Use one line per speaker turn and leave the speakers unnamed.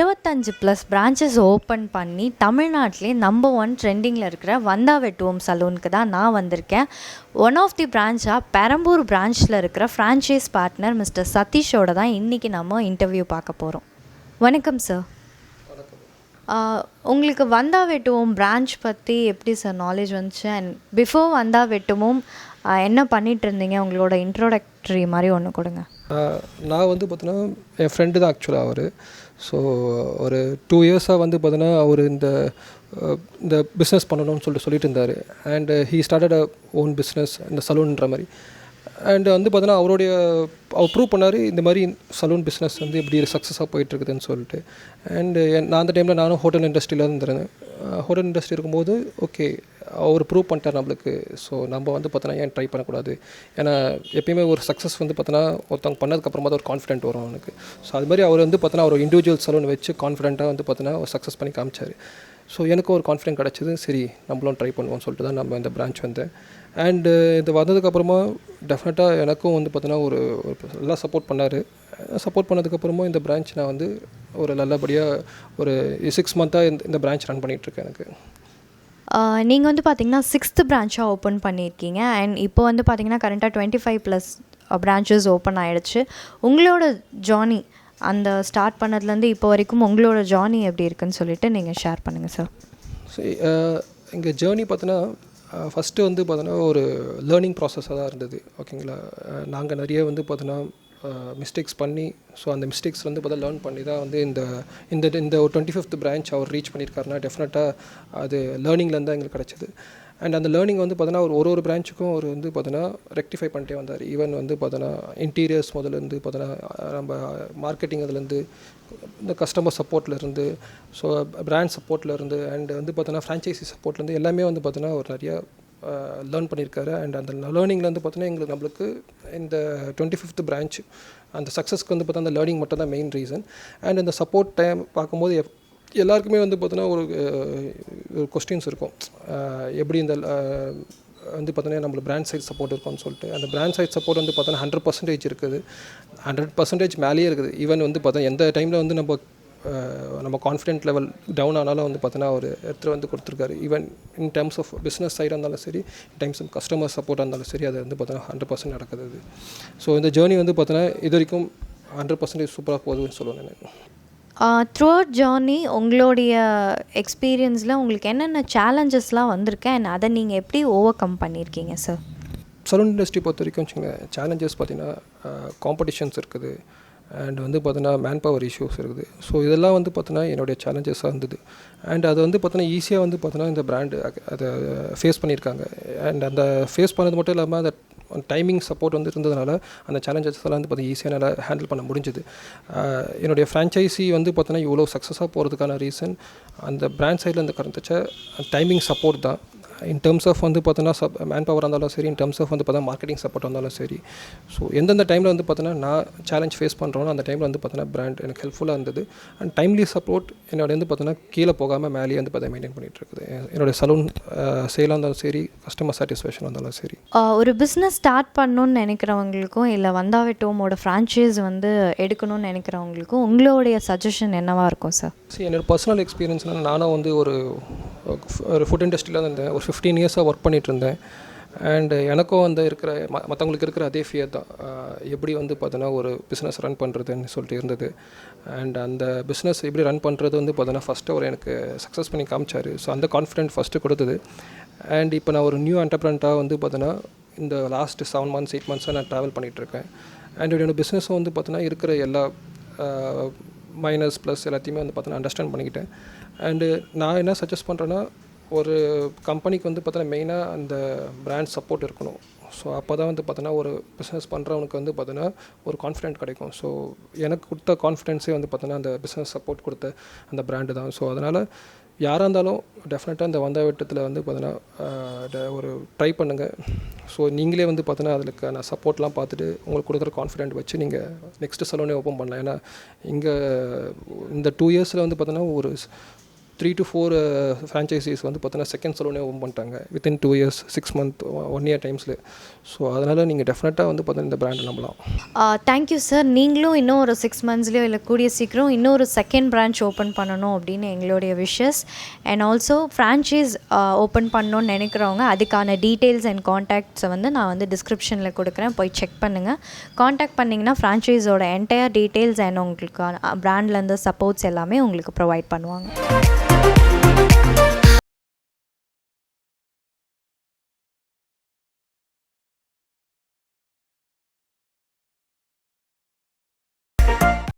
25 plus branches open பண்ணி தமிழ்நாட்டிலே number 1 ட்ரெண்டிங்கில் இருக்கிற வந்தா வெட்டுவோம் சலூனுக்கு தான் நான் வந்திருக்கேன். ஒன் ஆஃப் தி பிரான்ச்சாக பெரம்பூர் பிரான்ச்சில் இருக்கிற ஃப்ரான்ச்சைஸ் பார்ட்னர் மிஸ்டர் சதீஷோட தான் இன்றைக்கி நம்ம இன்டர்வியூ பார்க்க போகிறோம். வணக்கம் சார். உங்களுக்கு வந்தா வெட்டுவோம் பிரான்ச் பற்றி எப்படி சார் நாலேஜ் வந்துச்சு? அண்ட் பிஃபோர் வந்தா வெட்டுவோம் என்ன பண்ணிகிட்டு இருந்தீங்க? உங்களோட இன்ட்ரோடக்டரி மாதிரி ஒன்று கொடுங்க.
நான் வந்து பார்த்தீங்கன்னா என் ஃப்ரெண்டு தான் ஆக்சுவலாக அவர். ஸோ ஒரு 2 இயர்ஸாக வந்து பார்த்தீங்கன்னா அவர் இந்த பிஸ்னஸ் பண்ணணும்னு சொல்லிட்டு இருந்தார். And he started a own business இந்த சலூன்ற மாதிரி. அண்ட் வந்து பார்த்தீங்கன்னா அவர் ப்ரூவ் பண்ணார் இந்த மாதிரி சலூன் பிஸ்னஸ் வந்து எப்படி சக்ஸஸாக போயிட்டுருக்குதுன்னு சொல்லிட்டு. அண்டு நான் அந்த டைமில் நானும் ஹோட்டல் இண்டஸ்ட்ரியில் இருந்திருந்தேன். ஹோட்டல் இண்டஸ்ட்ரி இருக்கும்போது ஓகே அவர் ப்ரூவ் பண்ணிட்டார் நம்மளுக்கு. ஸோ நம்ம வந்து பார்த்தோன்னா ஏன் ட்ரை பண்ணக்கூடாது? ஏன்னா எப்பயுமே ஒரு சக்ஸஸ் வந்து பார்த்தோன்னா ஒருத்தவங்க பண்ணதுக்கப்புறமா தான் ஒரு கான்ஃபிடென்ட் வரும் அவனுக்கு. ஸோ அது மாதிரி அவர் வந்து பார்த்தோன்னா ஒரு இண்டிவிஜுவல் சலூன் வச்சு கான்ஃபிடென்ட்டாக வந்து பார்த்தோன்னா ஒரு சக்ஸஸ் பண்ணி காமிச்சார். ஸோ எனக்கும் ஒரு கான்ஃபிடென்ட் கிடச்சிது. சரி நம்மளும் ட்ரை பண்ணுவோம்னு சொல்லிட்டு தான் நம்ம இந்த பிரான்ச் வந்தேன். அண்டு இது வந்ததுக்கப்புறமா டெஃபினட்டாக எனக்கும் வந்து பார்த்தோன்னா ஒரு நல்லா சப்போர்ட் பண்ணார். சப்போர்ட் பண்ணதுக்கப்புறமா இந்த பிரான்ச் நான் வந்து ஒரு நல்லபடியாக ஒரு 6 மந்த்தாக இந்த பிரான்ச் ரன் பண்ணிகிட்ருக்கேன். எனக்கு
நீங்கள் வந்து பார்த்திங்கன்னா 6th பிரான்ச்சாக ஓப்பன் பண்ணியிருக்கீங்க. அண்ட் இப்போ வந்து பார்த்திங்கன்னா கரண்ட்டாக 25 ப்ளஸ் பிரான்ச்சஸ் ஓப்பன் ஆகிடுச்சு. உங்களோட ஜார்னி அந்த ஸ்டார்ட் பண்ணதுலேருந்து இப்போ வரைக்கும் உங்களோட ஜார்னி எப்படி இருக்குன்னு சொல்லிட்டு நீங்கள் ஷேர் பண்ணுங்கள் சார்.
சரி, எங்கள் ஜேர்னி பார்த்தோன்னா ஃபஸ்ட்டு வந்து பார்த்தோன்னா ஒரு லேர்னிங் ப்ராசஸாக தான் இருந்தது. ஓகேங்களா, நாங்கள் நிறைய வந்து பார்த்தோன்னா மிஸ்டேக்ஸ் பண்ணி ஸோ அந்த மிஸ்டேக்ஸ் வந்து பார்த்தா லேர்ன் பண்ணி தான் வந்து இந்த ஒரு 25th பிரான்ச் அவர் ரீச் பண்ணியிருக்காருன்னா டெஃபினட்டாக அது லேர்னிங்லேருந்து தான் எங்களுக்கு கிடச்சிது. அண்ட் அந்த லேர்னிங் வந்து பார்த்தோன்னா ஒரு பிரான்ச்சுக்கும் அவர் வந்து பார்த்தோன்னா ரெக்டிஃபை பண்ணிட்டே வந்தார். ஈவன் வந்து பார்த்தோன்னா இன்டீரியர்ஸ் முதலேருந்து பார்த்தோன்னா நம்ம மார்க்கெட்டிங் அதுலேருந்து இந்த கஸ்டமர் சப்போர்ட்லேருந்து ஸோ பிராண்ட் சப்போர்ட்லேருந்து அண்ட் வந்து பார்த்தோன்னா ஃப்ரான்ச்சைசி சப்போர்ட்லேருந்து எல்லாமே வந்து பார்த்தோன்னா ஒரு நிறையா லேர்ன் பண்ணியிருக்காரு. அண்ட் அந்த லேர்னிங்லேருந்து பார்த்தோன்னா நம்மளுக்கு இந்த 25th பிரான்ச் அந்த சக்ஸஸ்க்கு வந்து பார்த்தா அந்த லேர்னிங் மட்டும் தான் மெயின் ரீசன். அண்ட் இந்த சப்போர்ட் டைம் பார்க்கும்போது எல்லாருக்குமே வந்து பார்த்தோன்னா ஒரு கொஸ்டின்ஸ் இருக்கும். எப்படி இந்த வந்து பார்த்தோன்னா நம்மளுக்கு பிராண்ட் சைட் சப்போர்ட் இருக்கும்னு சொல்லிட்டு அந்த பிராண்ட் சைட் சப்போர்ட் வந்து பார்த்தோன்னா 100% இருக்குது. 100% மேலேயே இருக்குது. ஈவன் வந்து பார்த்தா எந்த டைமில் வந்து நம்ம கான்ஃபிடென்ட் லெவல் டவுன் ஆனாலும் வந்து பார்த்தோன்னா ஒரு இடத்துல வந்து கொடுத்துருக்காரு. Even in terms of business சைடாக இருந்தாலும் சரி, இன் டர்ம்ஸ் ஆஃப் கஸ்டமர் சப்போர்ட்டாக இருந்தாலும் சரி, அது வந்து பார்த்தோன்னா 100% நடக்குது. ஸோ இந்த ஜேர்னி வந்து பார்த்தோன்னா இது வரைக்கும் 100% சூப்பராக போகுதுன்னு சொல்லுவேன் நான்.
த்ரூ அவுட் ஜேர்னி உங்களுடைய எக்ஸ்பீரியன்ஸில் உங்களுக்கு என்னென்ன சேலஞ்சஸ்லாம் வந்திருக்கு அண்ட் அதை நீங்கள் எப்படி ஓவர் கம் பண்ணியிருக்கீங்க சார்?
சலூன் இண்டஸ்ட்ரி பொறுத்த வரைக்கும் வச்சுங்க சேலஞ்சஸ் பார்த்திங்கன்னா காம்படிஷன்ஸ் இருக்குது. அண்ட் வந்து பார்த்தோன்னா மேன் பவர் இஷ்யூஸ் இருக்குது. ஸோ இதெல்லாம் வந்து பார்த்தோன்னா என்னுடைய சேலஞ்சஸாக இருந்தது. அண்ட் அது வந்து பார்த்தோன்னா ஈஸியாக வந்து பார்த்தோன்னா இந்த பிராண்டு அதை ஃபேஸ் பண்ணியிருக்காங்க. அண்ட் அந்த ஃபேஸ் பண்ணது மட்டும் இல்லாமல் அந்த டைமிங் சப்போர்ட் வந்து இருந்ததுனால அந்த சேலஞ்சஸ் எல்லாம் வந்து பார்த்தீங்கன்னா ஈஸியாக நல்லா ஹேண்டில் பண்ண முடிஞ்சுது. என்னுடைய ஃப்ரான்ச்சைசி வந்து பார்த்தோன்னா இவ்வளோ சக்ஸஸாக போகிறதுக்கான ரீசன் அந்த பிராண்ட் சைடில் இருந்து கறந்துச்ச டைமிங் சப்போர்ட் தான். இன் டர்ம்ஸ் ஆஃப் வந்து பார்த்தோன்னா மேன் பவர் இருந்தாலும் சரி, இன் டர்ம்ஸ் ஆஃப் வந்து பார்த்தா மார்க்கெட்டிங் சப்போர்ட் இருந்தாலும் சரி. ஸோ எந்தெந்த டைமில் வந்து பார்த்தோன்னா நான் சேலஞ்ச் ஃபேஸ் பண்ணுறோன்னு அந்த டைமில் வந்து பார்த்தோன்னா பிராண்ட் எனக்கு ஹெல்ப்ஃபுல்லாக இருந்தது. அண்ட் டைம்லி சப்போர்ட் என்னோட வந்து பார்த்தோன்னா கீழே போகாமல் மேலேயே வந்து பார்த்தா மெயின்டைன் பண்ணிகிட்டு இருக்குது. என்னோடய சலூன் சேலாக இருந்தாலும் சரி, கஸ்டமர் சாட்டிஸ்ஃபேக்ஷன் இருந்தாலும் சரி.
ஒரு பிஸ்னஸ் ஸ்டார்ட் பண்ணணுன்னு நினைக்கிறவங்களுக்கும் இல்லை வந்தா வெட்டுவோமோட ஃப்ரான்ச்சைஸ் வந்து எடுக்கணும்னு நினைக்கிறவங்களுக்கும் உங்களுடைய சஜஷன் என்னவாக இருக்கும் சார்?
சரி, என்னோடய பர்சனல் எக்ஸ்பீரியன்ஸ்னால் நானும் வந்து ஒரு ஃபுட் இண்டஸ்ட்ரியில் தான் இருந்தேன். ஒரு 15 இயர்ஸாக ஒர்க் பண்ணிகிட்டு இருந்தேன். அண்டு எனக்கும் வந்து இருக்கிற மற்றவங்களுக்கு இருக்கிற அதே ஃபியர் தான். எப்படி வந்து பார்த்தோன்னா ஒரு பிஸ்னஸ் ரன் பண்ணுறதுன்னு சொல்லிட்டு இருந்தது. அண்ட் அந்த பிஸ்னஸ் எப்படி ரன் பண்ணுறது வந்து பார்த்தோன்னா ஃபஸ்ட்டு அவர் எனக்கு சக்ஸஸ் பண்ணி காமிச்சார். ஸோ அந்த கான்ஃபிடென்ட் ஃபஸ்ட்டு கொடுத்தது. அண்ட் இப்போ நான் ஒரு நியூ என்டர்பிரனராக வந்து பார்த்தோன்னா இந்த லாஸ்ட் 7 months 8 monthஸாக நான் ட்ராவல் பண்ணிகிட்ருக்கேன். அண்ட் என்னோடய பிஸ்னஸும் வந்து பார்த்தோன்னா இருக்கிற எல்லா மைனஸ் ப்ளஸ் எல்லாத்தையுமே வந்து பார்த்தோன்னா அண்டர்ஸ்டாண்ட் பண்ணிக்கிட்டேன். அண்டு நான் என்ன சஜஸ்ட் பண்ணுறேன்னா ஒரு கம்பெனிக்கு வந்து பார்த்தோன்னா மெயினாக அந்த பிராண்ட் சப்போர்ட் இருக்கணும். ஸோ அப்போ தான் வந்து பார்த்தோன்னா ஒரு பிஸ்னஸ் பண்ணுறவனுக்கு வந்து பார்த்தோன்னா ஒரு கான்ஃபிடென்ட் கிடைக்கும். ஸோ எனக்கு கொடுத்த கான்ஃபிடென்ஸே வந்து பார்த்தோன்னா அந்த பிஸ்னஸ் சப்போர்ட் கொடுத்த அந்த பிராண்டு தான். ஸோ அதனால் யாராக இருந்தாலும் டெஃபினட்டாக இந்த வந்தா வெட்டத்தில் வந்து பார்த்தோன்னா ஒரு ட்ரை பண்ணுங்கள். ஸோ நீங்களே வந்து பார்த்தோன்னா அதுக்கான சப்போர்ட்லாம் பார்த்துட்டு உங்களுக்கு கொடுக்குற கான்ஃபிடென்ட் வச்சு நீங்கள் நெக்ஸ்ட்டு சலூனே ஓப்பன் பண்ணலாம். ஏன்னா இங்கே இந்த 2 இயர்ஸில் வந்து பார்த்தோன்னா ஒரு 3 to 4 ஃப்ரான்ச்சைசிஸ் வந்து பார்த்தீங்கன்னா செகண்ட் சலூனே ஓப்பன் பண்ணிட்டாங்க வித்தின் 2 years 6 month 1 year டைம்ஸில். ஸோ அதனால் நீங்கள் டெஃபினட்டாக வந்து பார்த்தீங்கன்னா இந்த பிராண்டை நம்பலாம்.
Thank you sir. நீங்களும் இன்னும் ஒரு 6 monthsலையோ இல்லை கூடிய சீக்கிரம் இன்னொரு செகண்ட் பிரான்ச் ஓப்பன் பண்ணணும் அப்படின்னு எங்களுடைய wishes. And also franchise open பண்ணணும்னு நினைக்கிறவங்க அதுக்கான டீட்டெயில்ஸ் அண்ட் காண்டாக்ட்ஸை வந்து நான் வந்து டிஸ்கிரிப்ஷனில் கொடுக்குறேன், போய் செக் பண்ணுங்கள். காண்டாக்ட் பண்ணிங்கன்னா ஃப்ரான்ச்சைஸோட என்டையர் டீட்டெயில்ஸ் அண்ட் உங்களுக்கு பிராண்ட்லேருந்து சப்போர்ட்ஸ் எல்லாமே உங்களுக்கு ப்ரொவைட் பண்ணுவாங்க.